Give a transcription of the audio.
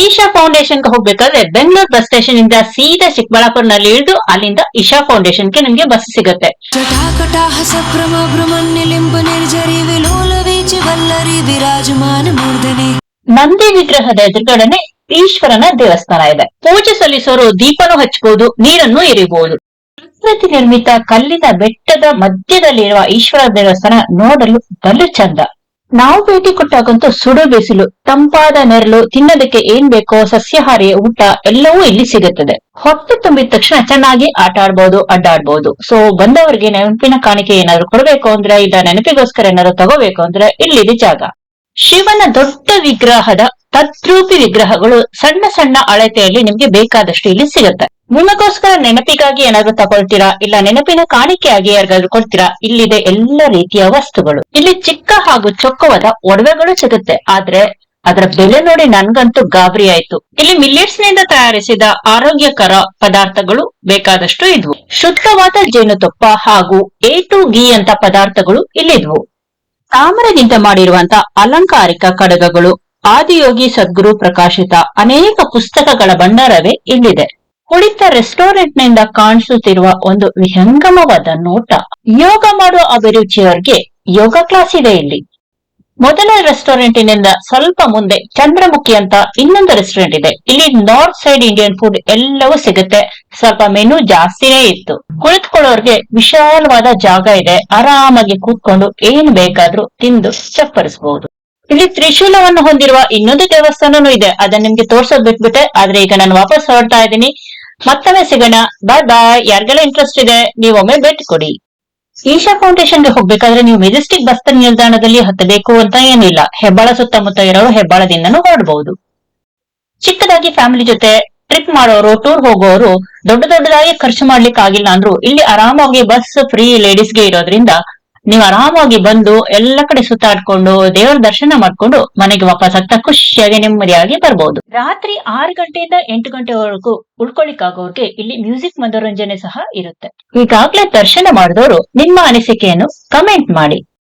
ಈಶಾ ಫೌಂಡೇಶನ್ಗೆ ಹೋಗ್ಬೇಕಾದ್ರೆ Bengaluru bus station ಇಂದ ಸೀದಾ ಚಿಕ್ಕಬಳ್ಳಾಪುರನಲ್ಲಿ ಇಳಿದು ಅಲ್ಲಿಂದ ಈಶಾ ಫೌಂಡೇಶನ್ಗೆ ನಿಮ್ಗೆ ಬಸ್ ಸಿಗುತ್ತೆ. ನಂದಿ ವಿಗ್ರಹದ ಎದುರುಗಡೆನೆ ಈಶ್ವರನ ದೇವಸ್ಥಾನ ಇದೆ. ಪೂಜೆ ಸಲ್ಲಿಸೋರು ದೀಪನು ಹಚ್ಚಬಹುದು, ನೀರನ್ನು ಎರಿಬಹುದು. ಪ್ರಕೃತಿ ನಿರ್ಮಿತ ಕಲ್ಲಿನ ಬೆಟ್ಟದ ಮಧ್ಯದಲ್ಲಿರುವ ಈಶ್ವರ ದೇವಸ್ಥಾನ ನೋಡಲು ಬಲು ಚಂದ. ನಾವು ಭೇಟಿ ಕೊಟ್ಟಾಗಂತೂ ಸುಡು ಬಿಸಿಲು, ತಂಪಾದ ನೆರಳು, ತಿನ್ನೋದಕ್ಕೆ ಏನ್ ಬೇಕೋ ಸಸ್ಯಾಹಾರಿ ಊಟ ಎಲ್ಲವೂ ಇಲ್ಲಿ ಸಿಗುತ್ತದೆ. ಹೊಟ್ಟೆ ತುಂಬಿದ ತಕ್ಷಣ ಚೆನ್ನಾಗಿ ಆಟ ಆಡ್ಬಹುದು, ಅಡ್ಡಾಡ್ಬಹುದು. ಸೊ ಬಂದವರಿಗೆ ನೆನಪಿನ ಕಾಣಿಕೆ ಏನಾದ್ರು ಕೊಡ್ಬೇಕು ಅಂದ್ರೆ, ಇಲ್ಲ ನೆನಪಿಗೋಸ್ಕರ ಏನಾದ್ರು ತಗೋಬೇಕು ಅಂದ್ರೆ ಇಲ್ಲಿದೆ ಜಾಗ. ಶಿವನ ದೊಡ್ಡ ವಿಗ್ರಹದ ತದ್ರೂಪಿ ವಿಗ್ರಹಗಳು ಸಣ್ಣ ಸಣ್ಣ ಅಳತೆಯಲ್ಲಿ ನಿಮ್ಗೆ ಬೇಕಾದಷ್ಟು ಇಲ್ಲಿ ಸಿಗುತ್ತೆ. ನಿಮಗೋಸ್ಕರ ನೆನಪಿಗಾಗಿ ಏನಾದ್ರು ತಗೊಳ್ತೀರಾ, ಇಲ್ಲ ನೆನಪಿನ ಕಾಣಿಕೆಯಾಗಿ ಯಾರಿಗಾದ್ರು ಕೊಡ್ತೀರಾ, ಇಲ್ಲಿದೆ ಎಲ್ಲ ರೀತಿಯ ವಸ್ತುಗಳು. ಇಲ್ಲಿ ಚಿಕ್ಕ ಹಾಗೂ ಚೊಕ್ಕವಾದ ಒಡವೆಗಳು ಸಿಗುತ್ತೆ. ಆದ್ರೆ ಅದರ ಬೆಲೆ ನೋಡಿ ನನ್ಗಂತೂ ಗಾಬರಿ ಆಯ್ತು. ಇಲ್ಲಿ ಮಿಲ್ಲೆಟ್ಸ್ ನಿಂದ ತಯಾರಿಸಿದ ಆರೋಗ್ಯಕರ ಪದಾರ್ಥಗಳು ಬೇಕಾದಷ್ಟು ಇದ್ವು. ಶುದ್ಧವಾದ ಜೇನುತುಪ್ಪ ಹಾಗೂ A2 ಘೀ ಅಂತ ಪದಾರ್ಥಗಳು ಇಲ್ಲಿದ್ವು. ತಾಮ್ರದಿಂದ ಮಾಡಿರುವಂತ ಅಲಂಕಾರಿಕ ಕಡಗಗಳು, ಆದಿಯೋಗಿ ಸದ್ಗುರು ಪ್ರಕಾಶಿತ ಅನೇಕ ಪುಸ್ತಕಗಳ ಭಂಡಾರವೇ ಇಲ್ಲಿದೆ. ಕುಳಿತ ರೆಸ್ಟೋರೆಂಟ್ ನಿಂದ ಕಾಣಿಸುತ್ತಿರುವ ಒಂದು ವಿಹಂಗಮವಾದ ನೋಟ. ಯೋಗ ಮಾಡುವ ಅಭಿರುಚಿಯವರಿಗೆ ಯೋಗ ಕ್ಲಾಸ್ ಇದೆ ಇಲ್ಲಿ. ಮೊದಲ ರೆಸ್ಟೋರೆಂಟಿನಿಂದ ಸ್ವಲ್ಪ ಮುಂದೆ ಚಂದ್ರಮುಖಿ ಅಂತ ಇನ್ನೊಂದು ರೆಸ್ಟೋರೆಂಟ್ ಇದೆ. ಇಲ್ಲಿ ನಾರ್ತ್ ಸೈಡ್ ಇಂಡಿಯನ್ ಫುಡ್ ಎಲ್ಲವೂ ಸಿಗುತ್ತೆ. ಸ್ವಲ್ಪ ಮೆನು ಜಾಸ್ತಿನೇ ಇತ್ತು. ಕುಳಿತುಕೊಳ್ಳೋರ್ಗೆ ವಿಶಾಲವಾದ ಜಾಗ ಇದೆ. ಆರಾಮಾಗಿ ಕೂತ್ಕೊಂಡು ಏನ್ ಬೇಕಾದ್ರೂ ತಿಂದು ಚಪ್ಪರಿಸಬಹುದು. ಇಲ್ಲಿ ತ್ರಿಶೂಲವನ್ನು ಹೊಂದಿರುವ ಇನ್ನೊಂದು ದೇವಸ್ಥಾನನೂ ಇದೆ. ಅದನ್ನ ನಿಮ್ಗೆ ತೋರ್ಸೋದ್ ಬಿಟ್ಬಿಟ್ಟೆ. ಆದ್ರೆ ಈಗ ನಾನು ವಾಪಸ್ ಹೊರಡ್ತಾ ಇದ್ದೀನಿ. ಮತ್ತೊಮ್ಮೆ ಸಿಗೋಣ. ಬಾಯ್ ಬಾಯ್. ಯಾರಿಗೆಲ್ಲ ಇಂಟ್ರೆಸ್ಟ್ ಇದೆ ನೀವೊಮ್ಮೆ ಭೇಟಿ ಕೊಡಿ. ಈಶಾ ಫೌಂಡೇಶನ್ಗೆ ಹೋಗ್ಬೇಕಾದ್ರೆ ನೀವು ಮೆಜೆಸ್ಟಿಕ್ ಬಸ್ ನಿಲ್ದಾಣದಲ್ಲಿ ಹತ್ತಬೇಕು ಅಂತ ಏನಿಲ್ಲ. ಹೆಬ್ಬಾಳ ಸುತ್ತಮುತ್ತ ಇರೋರು ಹೆಬ್ಬಾಳದಿಂದನೂ ಹೊರಡಬಹುದು. ಚಿಕ್ಕದಾಗಿ ಫ್ಯಾಮಿಲಿ ಜೊತೆ ಟ್ರಿಪ್ ಮಾಡೋರು, ಟೂರ್ ಹೋಗೋರು ದೊಡ್ಡದಾಗಿ ಖರ್ಚು ಮಾಡ್ಲಿಕ್ಕೆ ಆಗಿಲ್ಲ ಅಂದ್ರು ಇಲ್ಲಿ ಆರಾಮಾಗಿ ಬಸ್ ಫ್ರೀ ಲೇಡೀಸ್ಗೆ ಇರೋದ್ರಿಂದ ನೀವು ಆರಾಮಾಗಿ ಬಂದು ಎಲ್ಲ ಕಡೆ ಸುತ್ತಾಡ್ಕೊಂಡು ದೇವರ ದರ್ಶನ ಮಾಡ್ಕೊಂಡು ಮನೆಗೆ ವಾಪಸ್ ಆಗ್ತಾ ಖುಷಿಯಾಗಿ ನೆಮ್ಮದಿಯಾಗಿ ಬರ್ಬಹುದು. ರಾತ್ರಿ 6 ಗಂಟೆಯಿಂದ 8 ಗಂಟೆವರೆಗೂ ಉಳ್ಕೊಳ್ಳಿಕ್ಕಾಗೋರ್ಗೆ ಇಲ್ಲಿ ಮ್ಯೂಸಿಕ್ ಮನೋರಂಜನೆ ಸಹ ಇರುತ್ತೆ. ಈಗಾಗ್ಲೇ ದರ್ಶನ ಮಾಡಿದವರು ನಿಮ್ಮ ಅನಿಸಿಕೆಯನ್ನು ಕಮೆಂಟ್ ಮಾಡಿ.